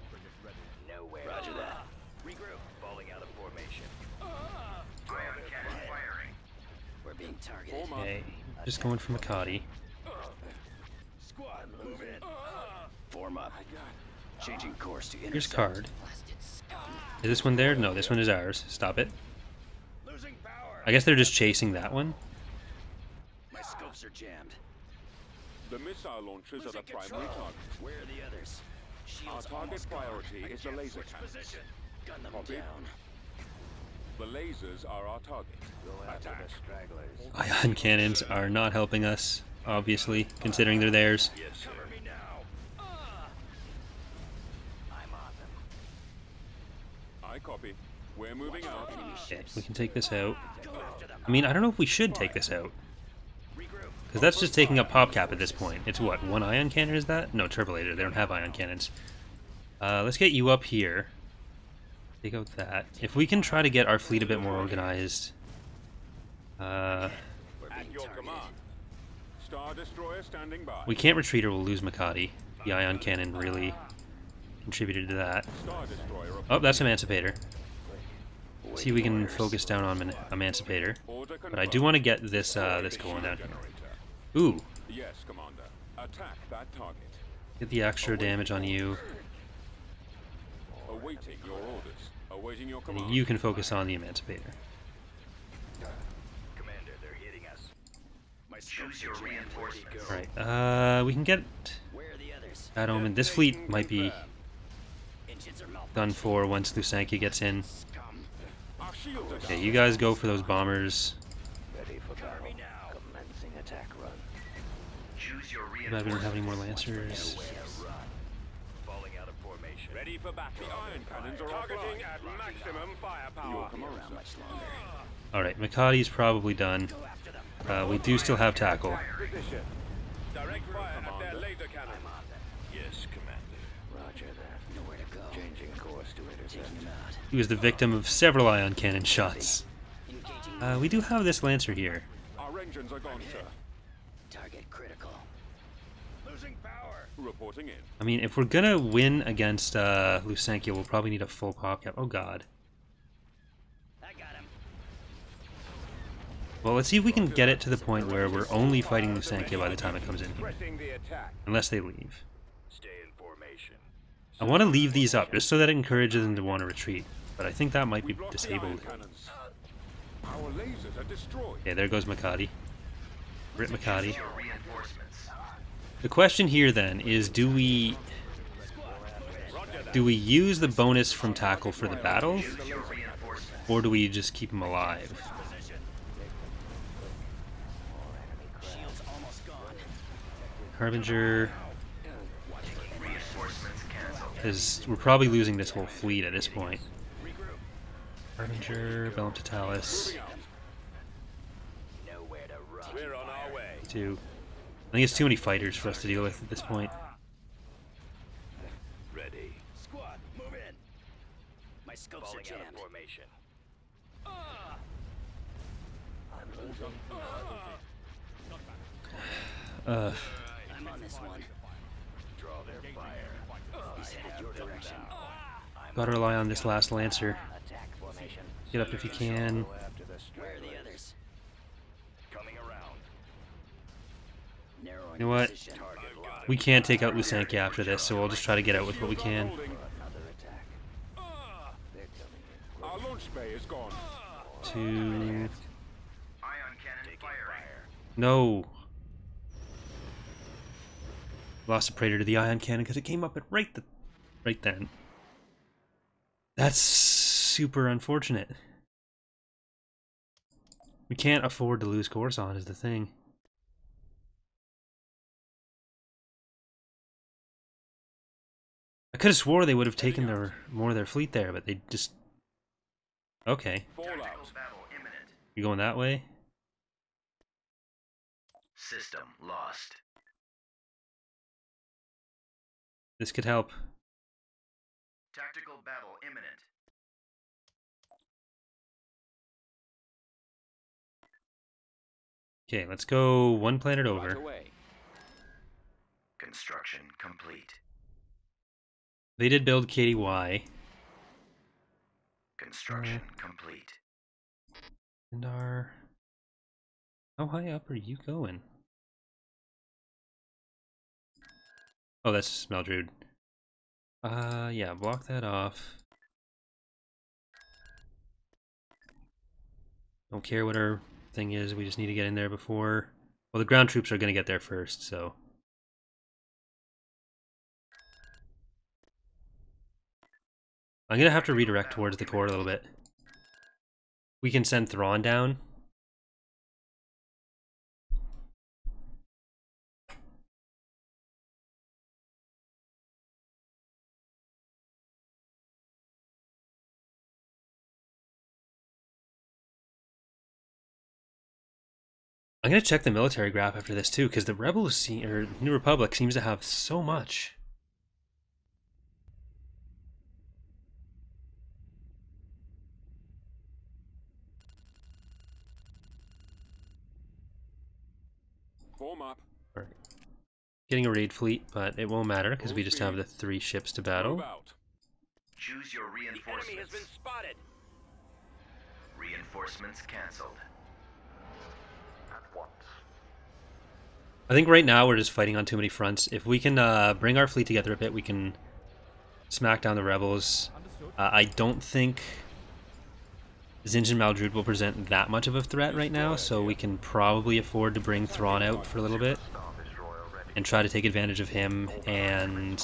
[SPEAKER 5] Nowhere. Roger that. Regroup. Falling out of formation.
[SPEAKER 2] Ion cannon firing.
[SPEAKER 5] We're being targeted.
[SPEAKER 1] Okay, just going for Makati.
[SPEAKER 5] Squad, move in. Form up. Changing course to intercept.
[SPEAKER 1] Here's card.
[SPEAKER 5] Blasted scum.
[SPEAKER 1] Is this one there? No, this one is ours. Stop it.
[SPEAKER 5] Losing power.
[SPEAKER 1] I guess they're just chasing that one.
[SPEAKER 5] My scopes are jammed.
[SPEAKER 3] The missile launchers are the
[SPEAKER 5] Losing
[SPEAKER 3] primary
[SPEAKER 5] control.
[SPEAKER 3] target.
[SPEAKER 5] Where are the others?
[SPEAKER 3] Our
[SPEAKER 5] Shields
[SPEAKER 3] target
[SPEAKER 5] almost gone.
[SPEAKER 3] priority
[SPEAKER 5] I
[SPEAKER 3] is the
[SPEAKER 5] can't
[SPEAKER 3] laser
[SPEAKER 5] switch
[SPEAKER 3] cannons.
[SPEAKER 5] position. Gun them
[SPEAKER 3] Copy.
[SPEAKER 5] down.
[SPEAKER 3] The lasers are our target. Attack.
[SPEAKER 1] Ion cannons are not helping us, obviously, considering they're theirs.
[SPEAKER 3] Yes, sir.
[SPEAKER 5] Cover me now. I'm on them.
[SPEAKER 3] I copy. We're moving out.
[SPEAKER 5] Enemy
[SPEAKER 1] Okay,
[SPEAKER 5] ships.
[SPEAKER 1] we can take this out.
[SPEAKER 5] Go after them.
[SPEAKER 1] I mean, I don't know if we should take this out.
[SPEAKER 5] Regroup.
[SPEAKER 1] Because that's just taking up PopCap at this point. It's what, one ion cannon is that? No, Turbolator. They don't have ion cannons. Let's get you up here. Take out that. If we can try to get our fleet a bit more organized.
[SPEAKER 5] We're
[SPEAKER 3] At
[SPEAKER 5] being
[SPEAKER 3] your
[SPEAKER 5] targeted.
[SPEAKER 3] command. Star Destroyer standing by.
[SPEAKER 1] We can't retreat or we'll lose Makati. The ion cannon really contributed to that.
[SPEAKER 3] Star Destroyer.
[SPEAKER 1] Oh, that's Emancipator. See if we can focus down on Emancipator.
[SPEAKER 3] Order
[SPEAKER 1] But I do want to get this this going down here. Ooh,
[SPEAKER 3] Yes, Commander. Attack that target.
[SPEAKER 1] get the extra damage on you.
[SPEAKER 3] Awaiting your orders. Awaiting your
[SPEAKER 1] And
[SPEAKER 3] command.
[SPEAKER 1] you can focus on the Emancipator.
[SPEAKER 5] Commander, they're hitting us. My
[SPEAKER 2] Choose
[SPEAKER 5] scopes
[SPEAKER 2] your
[SPEAKER 5] are jammed.
[SPEAKER 2] reinforcements.
[SPEAKER 1] Right, we can get
[SPEAKER 5] Where are the others?
[SPEAKER 1] that Omen. This fleet might be
[SPEAKER 5] Engines are malfunctioning.
[SPEAKER 1] done for once Lusanki gets in.
[SPEAKER 5] Scum.
[SPEAKER 3] Our shields are
[SPEAKER 1] Okay,
[SPEAKER 3] down.
[SPEAKER 1] you guys go for those bombers.
[SPEAKER 5] Ready for battle. Now. Commencing attack run.
[SPEAKER 2] Choose your
[SPEAKER 1] Too bad we don't have any more
[SPEAKER 2] reinforcements.
[SPEAKER 1] Lancers.
[SPEAKER 5] Falling out of formation.
[SPEAKER 3] Ready for battle. The iron cannons are targeting at maximum firepower. Your command,
[SPEAKER 5] Around
[SPEAKER 3] sir.
[SPEAKER 5] much longer.
[SPEAKER 1] Alright, Makati's probably done.
[SPEAKER 5] Go after them.
[SPEAKER 1] We do still have tackle.
[SPEAKER 3] Position. Direct fire at their laser cannons.
[SPEAKER 5] I'm on them.
[SPEAKER 3] Yes, Commander.
[SPEAKER 5] Roger that. Nowhere to go. Changing course to intercept. Taking them out.
[SPEAKER 1] He was the victim of several ion cannon shots.
[SPEAKER 5] Engaging.
[SPEAKER 1] We do have this Lancer here.
[SPEAKER 3] Our engines are gone, sir.
[SPEAKER 5] Target critical. Losing power.
[SPEAKER 3] Reporting in.
[SPEAKER 1] I mean, if we're gonna win against Lusanki, we'll probably need a full pop cap. Oh god.
[SPEAKER 5] I got him.
[SPEAKER 1] Well, let's see if we can get it to the point where we're only fighting Lusanki by the time it comes in here.
[SPEAKER 3] Pressing the attack.
[SPEAKER 1] Unless they leave.
[SPEAKER 5] Stay in formation.
[SPEAKER 1] I want to leave these up, just so that it encourages them to want to retreat. But I think that might be
[SPEAKER 3] We've lost the iron
[SPEAKER 1] disabled.
[SPEAKER 3] cannons. Our lasers are destroyed.
[SPEAKER 1] Okay, there goes Makati. Rip Makati.
[SPEAKER 2] Your reinforcements.
[SPEAKER 1] The question here then is, do we use the bonus from tackle for the battle,
[SPEAKER 2] Choose your reinforcements.
[SPEAKER 1] or do we just keep them alive?
[SPEAKER 5] Shields almost gone.
[SPEAKER 1] Harbinger,
[SPEAKER 2] Reinforcements canceled.
[SPEAKER 1] because we're probably losing this whole fleet at this point.
[SPEAKER 5] Regroup.
[SPEAKER 1] Harbinger, Bellum Totalis,
[SPEAKER 5] Nowhere to run.
[SPEAKER 3] We're on our way.
[SPEAKER 1] 2. I think it's too many fighters for us to deal with at this point.
[SPEAKER 3] Ready.
[SPEAKER 5] Squad, move in. My scopes are jammed.
[SPEAKER 3] formation.
[SPEAKER 5] I'm on this one. Draw their fire. He's headed your direction.
[SPEAKER 1] Gotta rely on this last Lancer.
[SPEAKER 5] Attack formation.
[SPEAKER 1] Get up if you can.
[SPEAKER 5] Where are the others?
[SPEAKER 3] Coming around.
[SPEAKER 5] Narrowing
[SPEAKER 1] You know what?
[SPEAKER 5] position.
[SPEAKER 1] We can't take out Lusanki after this, so we'll just try to get out with what we can.
[SPEAKER 5] Another attack. They're coming in.
[SPEAKER 4] Our launch bay is gone.
[SPEAKER 1] To...
[SPEAKER 2] Ion cannon firing.
[SPEAKER 1] No. Lost a Praetor to the ion cannon because it came up at right then. That's super unfortunate. We can't afford to lose Coruscant is the thing. I could have swore they would have taken more of their fleet there, but they just... Okay.
[SPEAKER 2] Tactical battle imminent.
[SPEAKER 1] You going that way?
[SPEAKER 2] System lost.
[SPEAKER 1] This could help.
[SPEAKER 2] Tactical battle imminent.
[SPEAKER 1] Okay, let's go one planet
[SPEAKER 3] Right
[SPEAKER 1] over.
[SPEAKER 3] away.
[SPEAKER 2] Construction complete.
[SPEAKER 1] They did build KDY.
[SPEAKER 2] Construction complete.
[SPEAKER 1] And our... How high up are you going? Oh, that's Meldrude. Yeah, block that off. Don't care what our thing is, we just need to get in there before... Well, the ground troops are going to get there first, so... I'm going to have to redirect towards the core a little bit. We can send Thrawn down. I'm gonna check the military graph after this too, because the Rebels or New Republic seems to have so much.
[SPEAKER 4] Form up.
[SPEAKER 1] Right. Getting a raid fleet, but it won't matter because we just have the 3 ships to
[SPEAKER 4] Move
[SPEAKER 1] battle.
[SPEAKER 4] out.
[SPEAKER 2] Choose your
[SPEAKER 3] The enemy has
[SPEAKER 2] reinforcements.
[SPEAKER 3] been spotted.
[SPEAKER 2] Reinforcements cancelled. At once.
[SPEAKER 1] I think right now we're just fighting on too many fronts. If we can bring our fleet together a bit, we can smack down the rebels. I don't think Zinjan Maldrude will present that much of a threat right now, so we can probably afford to bring Thrawn out for a little bit and try to take advantage of him, and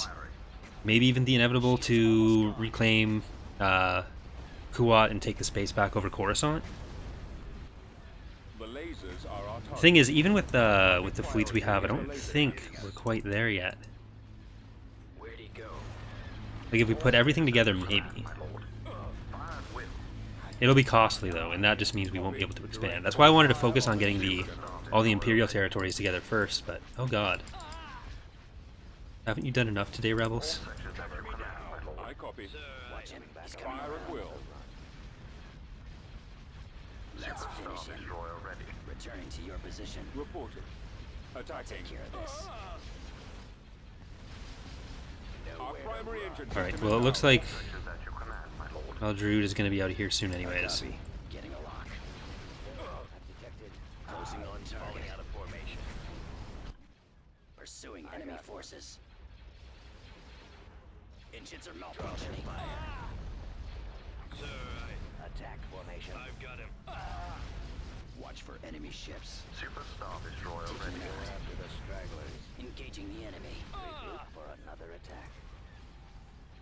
[SPEAKER 1] maybe even the inevitable to reclaim Kuat and take the space back over Coruscant.
[SPEAKER 4] The lasers are our
[SPEAKER 1] The
[SPEAKER 4] target.
[SPEAKER 1] thing is, even with the fleets we have, I don't think we're quite there yet.
[SPEAKER 5] Where'd he go?
[SPEAKER 1] Like, if we put everything together, maybe. It'll be costly, though, and that just means we won't be able to expand. That's why I wanted to focus on getting all the Imperial territories together first, but, oh god. Haven't you done enough today, Rebels?
[SPEAKER 4] I copy.
[SPEAKER 5] Watch him. He's coming
[SPEAKER 4] Fire at will.
[SPEAKER 5] Let's finish him. Returning to your position.
[SPEAKER 4] Reporting. Attacking.
[SPEAKER 5] Take care of this.
[SPEAKER 4] Our primary engine
[SPEAKER 1] Alright,
[SPEAKER 4] system
[SPEAKER 1] well, it
[SPEAKER 4] is
[SPEAKER 1] looks
[SPEAKER 4] down.
[SPEAKER 1] like Maldrude is going to be out of here soon anyways.
[SPEAKER 5] Copy. Getting a lock. Detected. Closing on target.
[SPEAKER 3] Out of formation.
[SPEAKER 5] Pursuing enemy forces. Engines are malfunctioning. Attack formation.
[SPEAKER 3] I've got him.
[SPEAKER 5] Watch for enemy ships.
[SPEAKER 2] Superstar destroyer ready.
[SPEAKER 5] After the stragglers. Engaging the enemy. Regroup for another attack.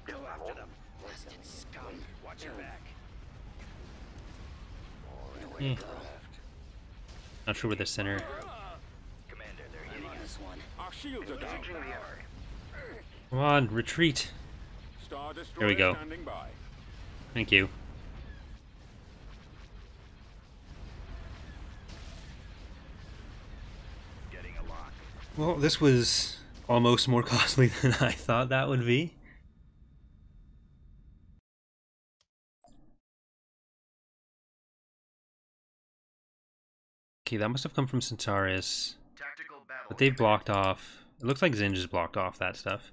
[SPEAKER 5] Go after them. Blasted scum. Watch your back. Nowhere to go.
[SPEAKER 1] Not sure where the center...
[SPEAKER 3] Commander, they're
[SPEAKER 5] I'm
[SPEAKER 3] hitting
[SPEAKER 5] on this one.
[SPEAKER 4] Our shields are down.
[SPEAKER 1] Come on, retreat!
[SPEAKER 4] Star destroyer
[SPEAKER 1] There we go.
[SPEAKER 4] standing by.
[SPEAKER 1] Thank you.
[SPEAKER 3] getting a lock.
[SPEAKER 1] Well, this was almost more costly than I thought that would be. Okay, that must have come from Centaurus.
[SPEAKER 2] Tactical battle.
[SPEAKER 1] But they've blocked off. It looks like Zinj has blocked off that stuff.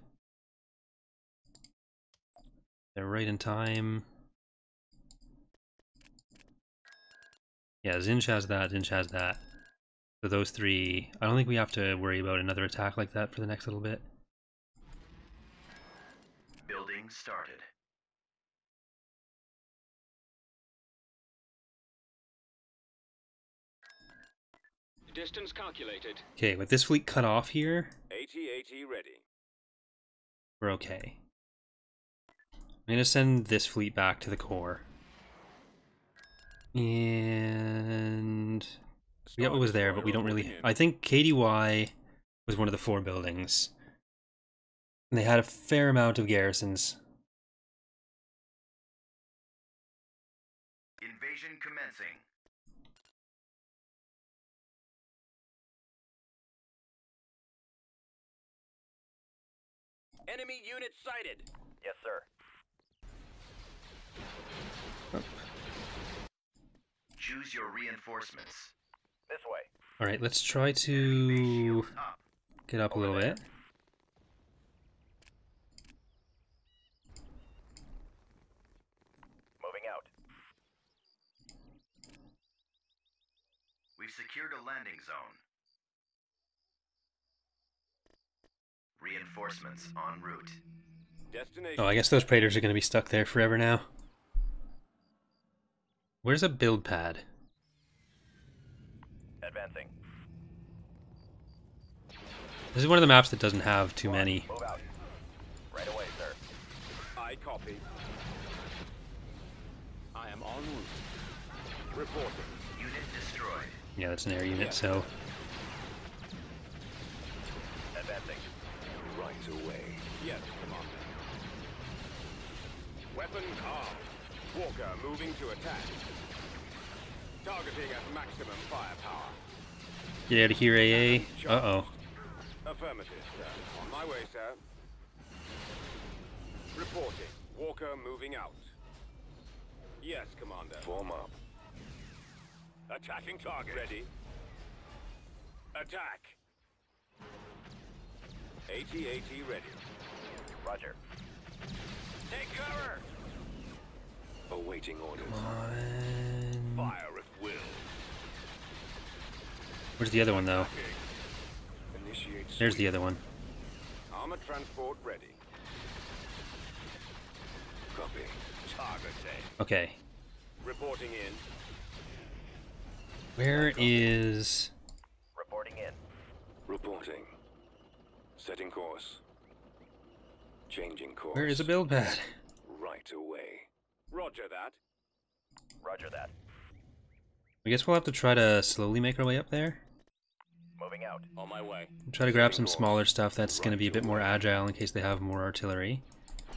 [SPEAKER 1] They're right in time. Yeah, Zinj has that, Zinj has that. So those three, I don't think we have to worry about another attack like that for the next little bit.
[SPEAKER 2] Building started.
[SPEAKER 3] Distance calculated.
[SPEAKER 1] Okay, with this fleet cut off here,
[SPEAKER 3] AT-AT ready.
[SPEAKER 1] we're okay. I'm gonna send this fleet back to the core. And we forget what was there, but we don't really... I think KDY was one of the 4 buildings. And they had a fair amount of garrisons.
[SPEAKER 2] Invasion commencing.
[SPEAKER 3] Enemy unit sighted.
[SPEAKER 2] Yes, sir. Choose your reinforcements. This way.
[SPEAKER 1] Alright, let's try to
[SPEAKER 2] Up.
[SPEAKER 1] get up a little bit.
[SPEAKER 2] Moving out. We've secured a landing zone. Reinforcements en route.
[SPEAKER 3] Destination.
[SPEAKER 1] Oh, I guess those Praetors are going to be stuck there forever now. Where's a build pad?
[SPEAKER 2] Advancing.
[SPEAKER 1] This is one of the maps that doesn't have too many.
[SPEAKER 2] Move out. Right away, sir.
[SPEAKER 3] I copy. I am en route. Reporting.
[SPEAKER 2] Unit destroyed.
[SPEAKER 1] Yeah, that's an air unit, so...
[SPEAKER 2] Advancing.
[SPEAKER 3] Right away. Yes, Commander. Weapon armed. Walker moving to attack. Targeting at maximum firepower.
[SPEAKER 1] Get out of here, AA. Uh-oh.
[SPEAKER 3] Affirmative, sir. On my way, sir. Reporting. Walker moving out. Yes, Commander. Form up. Attacking target. Ready. Attack. AT-AT ready.
[SPEAKER 2] Roger.
[SPEAKER 3] Take cover! Awaiting orders.
[SPEAKER 1] Come on.
[SPEAKER 3] Fire at will.
[SPEAKER 1] Where's the other one, though?
[SPEAKER 3] Initiate
[SPEAKER 1] There's the other one.
[SPEAKER 3] armor transport ready. Copy. Target set.
[SPEAKER 1] Okay.
[SPEAKER 3] Reporting in.
[SPEAKER 1] Where is...
[SPEAKER 2] Reporting in.
[SPEAKER 3] Reporting. Setting course. Changing course.
[SPEAKER 1] Where is a build pad?
[SPEAKER 3] Right away. Roger that.
[SPEAKER 2] Roger that.
[SPEAKER 1] I guess we'll have to try to slowly make our way up there.
[SPEAKER 2] Moving out.
[SPEAKER 3] On my way.
[SPEAKER 1] Try to grab some smaller stuff that's going to be a bit more agile in case they have more artillery.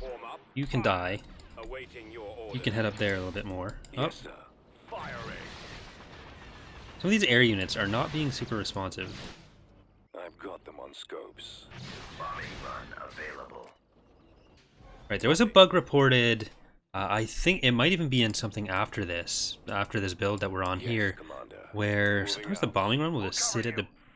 [SPEAKER 3] Form up.
[SPEAKER 1] You can die.
[SPEAKER 3] Awaiting your order.
[SPEAKER 1] You can head up there a little bit more. Oh,
[SPEAKER 3] Yes, sir. Firing.
[SPEAKER 1] some of these air units are not being super responsive.
[SPEAKER 3] I've got them on scopes.
[SPEAKER 2] Bombing run available.
[SPEAKER 1] Right, there was a bug reported. I think it might even be in something after this build that we're on
[SPEAKER 3] Yes,
[SPEAKER 1] here,
[SPEAKER 3] Commander.
[SPEAKER 1] where
[SPEAKER 3] Moving
[SPEAKER 1] sometimes the
[SPEAKER 3] out.
[SPEAKER 1] bombing run will just sit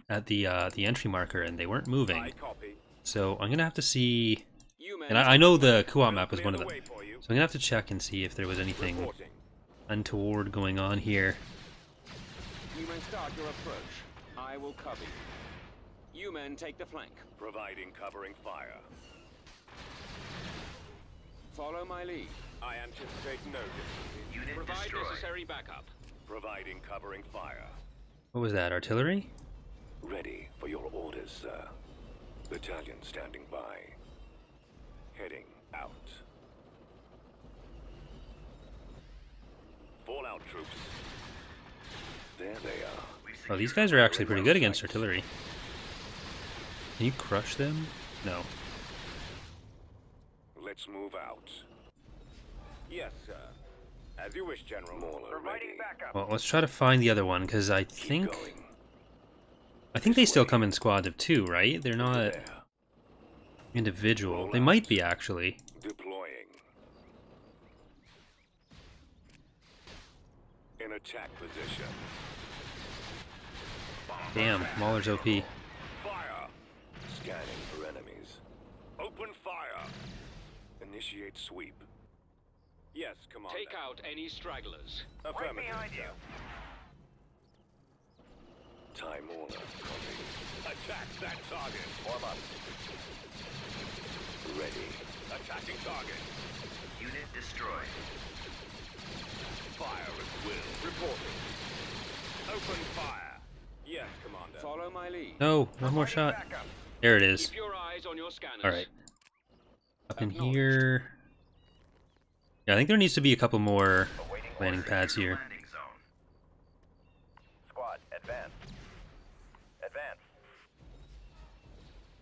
[SPEAKER 1] at the entry marker and they weren't
[SPEAKER 3] I
[SPEAKER 1] moving.
[SPEAKER 3] copy.
[SPEAKER 1] So I'm gonna have to see,
[SPEAKER 3] You men
[SPEAKER 1] and I know the Kuat map was
[SPEAKER 3] clear
[SPEAKER 1] one of
[SPEAKER 3] the
[SPEAKER 1] them.
[SPEAKER 3] way for you.
[SPEAKER 1] So I'm gonna have to check and see if there was anything
[SPEAKER 3] Reporting.
[SPEAKER 1] untoward going on here.
[SPEAKER 6] You men start your approach. I will cover you. You men take the flank.
[SPEAKER 3] Providing covering fire.
[SPEAKER 6] Follow my lead.
[SPEAKER 3] I anticipate no difficulty.
[SPEAKER 2] Unit
[SPEAKER 6] Provide
[SPEAKER 2] destroyed.
[SPEAKER 6] necessary backup.
[SPEAKER 3] Providing covering fire.
[SPEAKER 1] What was that, artillery?
[SPEAKER 3] Ready for your orders, sir. Battalion standing by. Heading out. Fallout troops. There they are.
[SPEAKER 1] Oh, these guys are actually pretty good against artillery. Can you crush them? No.
[SPEAKER 3] Let's move out. Yes, sir. As you wish, General.
[SPEAKER 2] Providing backup.
[SPEAKER 1] Well, let's try to find the other one, because I
[SPEAKER 3] Keep
[SPEAKER 1] think
[SPEAKER 3] going.
[SPEAKER 1] they still come in squads of 2, right? They're not
[SPEAKER 3] There.
[SPEAKER 1] individual. They might be, actually.
[SPEAKER 3] Deploying. In attack position.
[SPEAKER 1] Damn, Mauler's OP.
[SPEAKER 3] Fire! Scanning for enemies. Open fire! Initiate sweep. Yes, Commander.
[SPEAKER 6] Take out any stragglers.
[SPEAKER 3] Affirmative. Right behind you. Time order. Copy. Attack that target. Form up. Ready. Attacking target.
[SPEAKER 2] Unit destroyed.
[SPEAKER 3] Fire at will. Reporting. Open fire. Yes, Commander.
[SPEAKER 6] Follow my lead.
[SPEAKER 1] No, one more shot. There it is.
[SPEAKER 6] Keep your eyes on your scanners.
[SPEAKER 1] Alright. Up in here. Yeah, I think there needs to be a couple more landing pads here.
[SPEAKER 2] Landing zone. Squad, advance. Advance.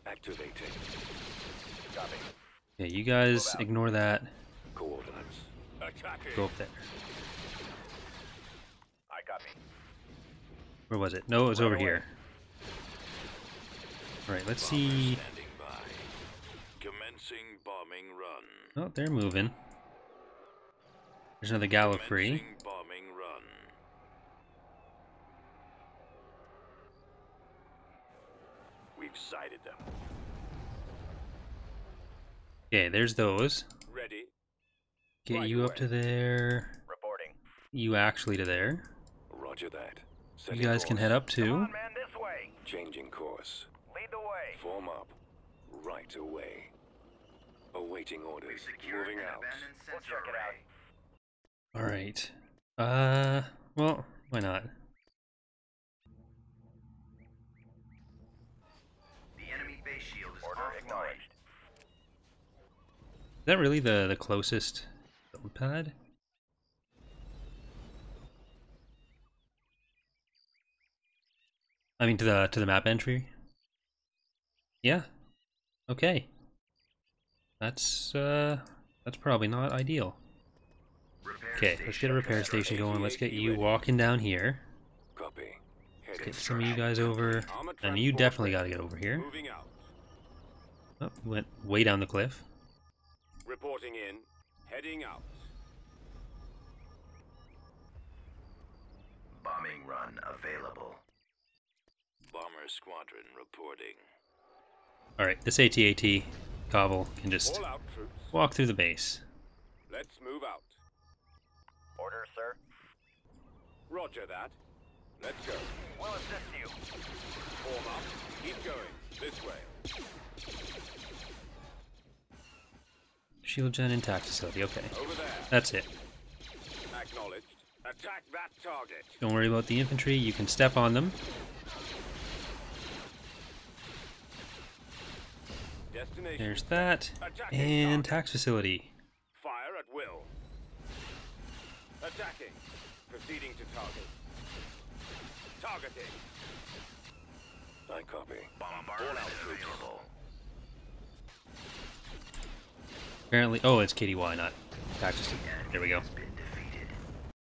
[SPEAKER 3] Activating.
[SPEAKER 2] Copy.
[SPEAKER 1] Yeah, you guys ignore that.
[SPEAKER 3] Coordinates. Attacking.
[SPEAKER 1] Go up there.
[SPEAKER 2] I copy.
[SPEAKER 1] Where was it? No, it was over here. Alright, let's see.
[SPEAKER 3] Standing by. Commencing bombing run.
[SPEAKER 1] Oh, they're moving. There's another Gallifrey.
[SPEAKER 3] Commencing bombing run. We've sighted them.
[SPEAKER 1] Okay, there's those.
[SPEAKER 3] Ready.
[SPEAKER 1] Get
[SPEAKER 3] Right
[SPEAKER 1] you up
[SPEAKER 3] away.
[SPEAKER 1] to there.
[SPEAKER 2] Reporting.
[SPEAKER 1] You actually to there.
[SPEAKER 3] Roger that.
[SPEAKER 1] You
[SPEAKER 3] Setting
[SPEAKER 1] guys can
[SPEAKER 3] course.
[SPEAKER 1] head up
[SPEAKER 2] Come
[SPEAKER 1] too.
[SPEAKER 2] on, man, this way.
[SPEAKER 3] Changing course.
[SPEAKER 2] Lead the way.
[SPEAKER 3] Form up. Right away. Awaiting orders.
[SPEAKER 2] Secure
[SPEAKER 3] Moving
[SPEAKER 2] an
[SPEAKER 3] out.
[SPEAKER 2] abandoned sensor array.
[SPEAKER 1] Alright. Well, why not?
[SPEAKER 2] The enemy base shield is offline.
[SPEAKER 1] Is that really the closest build pad? I mean to the map entry? Yeah. Okay. That's probably not ideal.
[SPEAKER 2] Repair
[SPEAKER 1] Okay, let's get a
[SPEAKER 2] station.
[SPEAKER 1] repair station going. Let's get you walking down here.
[SPEAKER 3] Copy.
[SPEAKER 1] Let's
[SPEAKER 3] Heading
[SPEAKER 1] get some of you guys over.
[SPEAKER 3] Armored
[SPEAKER 1] And you
[SPEAKER 3] transport
[SPEAKER 1] definitely
[SPEAKER 3] ready.
[SPEAKER 1] gotta get over here.
[SPEAKER 3] Moving out.
[SPEAKER 1] Oh, we went way down the cliff.
[SPEAKER 3] Reporting in. Heading out.
[SPEAKER 2] Bombing run available.
[SPEAKER 3] Bomber squadron reporting.
[SPEAKER 1] Alright, this AT-AT Cobble can just
[SPEAKER 3] All out, troops.
[SPEAKER 1] walk through the base.
[SPEAKER 3] Let's move out.
[SPEAKER 2] Order, sir.
[SPEAKER 3] Roger that. Let's go.
[SPEAKER 2] We'll assist you.
[SPEAKER 3] Form up. Keep going. This way.
[SPEAKER 1] Shield gen intact facility, okay.
[SPEAKER 3] Over there.
[SPEAKER 1] That's it.
[SPEAKER 3] Acknowledged. Attack that target.
[SPEAKER 1] Don't worry about the infantry, you can step on them.
[SPEAKER 3] Destination.
[SPEAKER 1] There's that.
[SPEAKER 3] Attacking
[SPEAKER 1] And
[SPEAKER 3] target.
[SPEAKER 1] tax facility.
[SPEAKER 3] Fire at will. Attacking. Proceeding to target. Targeting. I copy.
[SPEAKER 2] Bombardment available.
[SPEAKER 1] Apparently, oh, it's KDY, not tax facility. There we go.
[SPEAKER 2] Been defeated.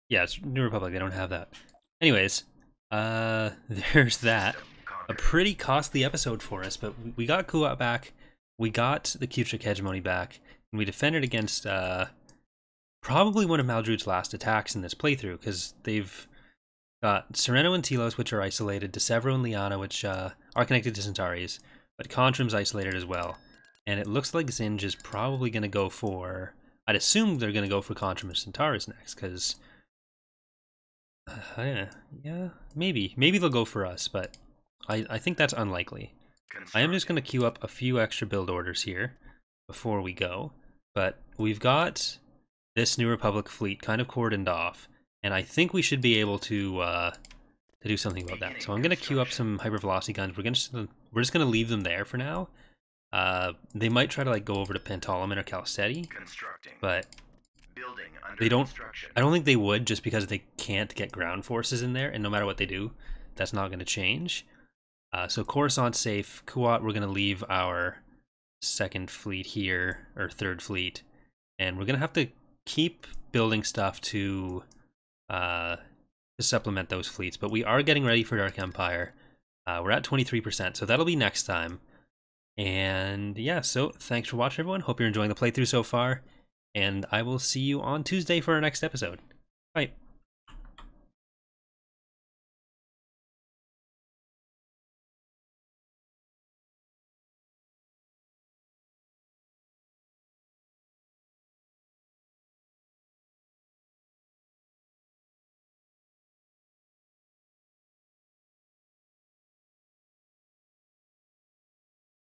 [SPEAKER 1] Yeah, it's New Republic, they don't have that. Anyways, there's that. A pretty costly episode for us, but we got Kuat back, we got the Kutric hegemony back, and we defended against probably one of Maldrude's last attacks in this playthrough, because they've got Sereno and Telos, which are isolated, DeSevero and Liana, which are connected to Centauri's, but Contrim's isolated as well. And it looks like Zinj is probably going to go for... I'd assume they're going to go for Contrim and Centaurus next, because... yeah, maybe. Maybe they'll go for us, but I think that's unlikely. I am just going to queue up a few extra build orders here before we go, but we've got this New Republic fleet kind of cordoned off, and I think we should be able to do something about that. So I'm going to queue up some hypervelocity guns. We're just going to leave them there for now. They might try to like go over to Pentalaman or Calcetti,
[SPEAKER 2] Constructing.
[SPEAKER 1] but
[SPEAKER 2] Building under
[SPEAKER 1] they don't.
[SPEAKER 2] construction.
[SPEAKER 1] I don't think they would, just because they can't get ground forces in there, and no matter what they do, that's not going to change. So Coruscant safe. Kuat, we're going to leave our second fleet here, or third fleet, and we're going to have to keep building stuff to supplement those fleets. But we are getting ready for Dark Empire. We're at 23%, so that'll be next time. And yeah, so thanks for watching, everyone. Hope you're enjoying the playthrough so far, and I will see you on Tuesday for our next episode. Bye.